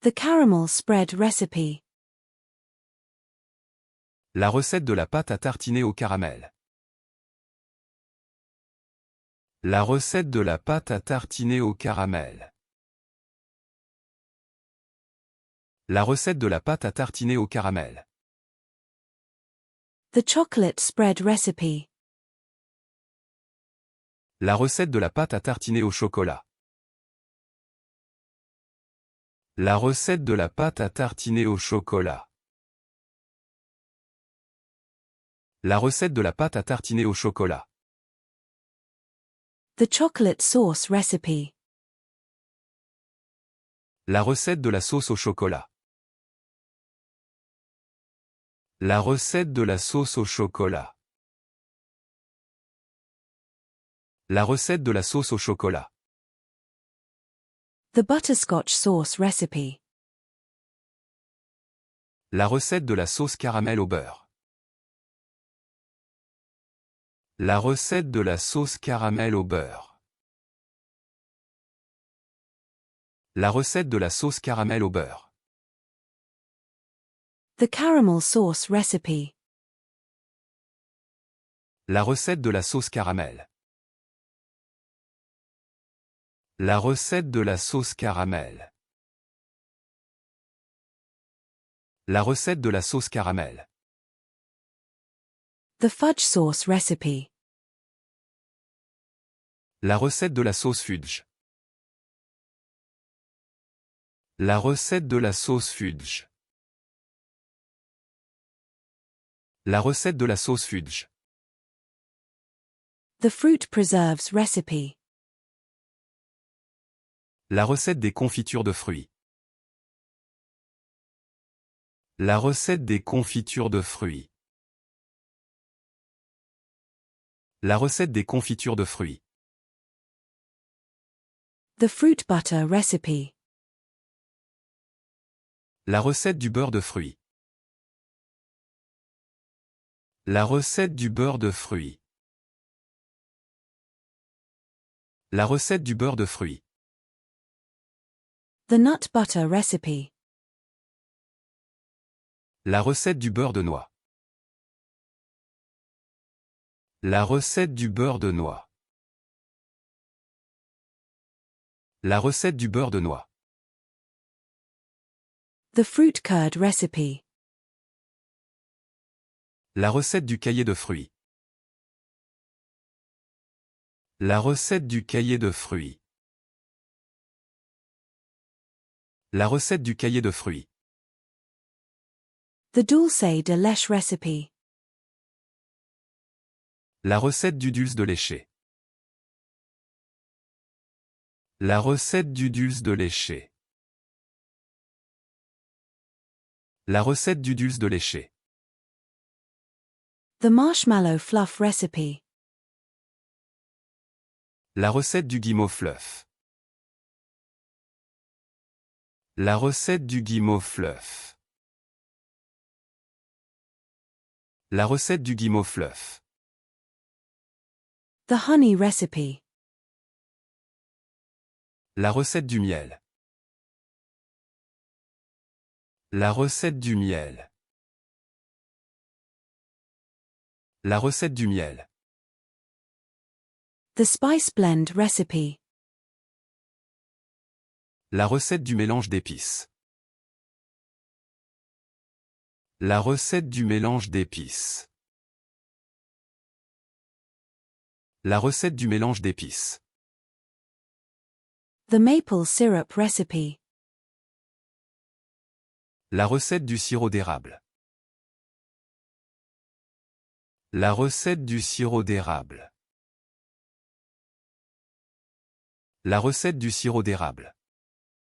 The caramel spread recipe. La recette de la pâte à tartiner au caramel. La recette de la pâte à tartiner au caramel. La recette de la pâte à tartiner au caramel. The chocolate spread recipe. La recette de la pâte à tartiner au chocolat. La recette de la pâte à tartiner au chocolat. La recette de la pâte à tartiner au chocolat. The chocolate sauce recipe. La recette de la sauce au chocolat. La recette de la sauce au chocolat. La recette de la sauce au chocolat. The butterscotch sauce recipe. La recette de la sauce caramel au beurre. La recette de la sauce caramel au beurre. La recette de la sauce caramel au beurre. The caramel sauce recipe. La recette de la sauce caramel. La recette de la sauce caramel. La recette de la sauce caramel. The fudge sauce recipe. La recette de la sauce fudge. La recette de la sauce fudge. La recette de la sauce fudge. The fruit preserves recipe. La recette des confitures de fruits. La recette des confitures de fruits. La recette des confitures de fruits. The fruit butter recipe. La recette du beurre de fruits. La recette du beurre de fruits. La recette du beurre de fruits. The nut butter recipe. La recette du beurre de noix. La recette du beurre de noix. La recette du beurre de noix. The fruit curd recipe. La recette du cahier de fruits. La recette du cahier de fruits. La recette du cahier de fruits. The dulce de leche recipe. La recette du dulce de léché. La recette du dulce de léché. La recette du dulce de léché. The marshmallow fluff recipe. La recette du guimauve fluff. La recette du guimauve fluff. La recette du guimauve fluff. The honey recipe. La recette du miel. La recette du miel. La recette du miel. The spice blend recipe. La recette du mélange d'épices. La recette du mélange d'épices. La recette du mélange d'épices. The maple syrup recipe. La recette du sirop d'érable. La recette du sirop d'érable. La recette du sirop d'érable.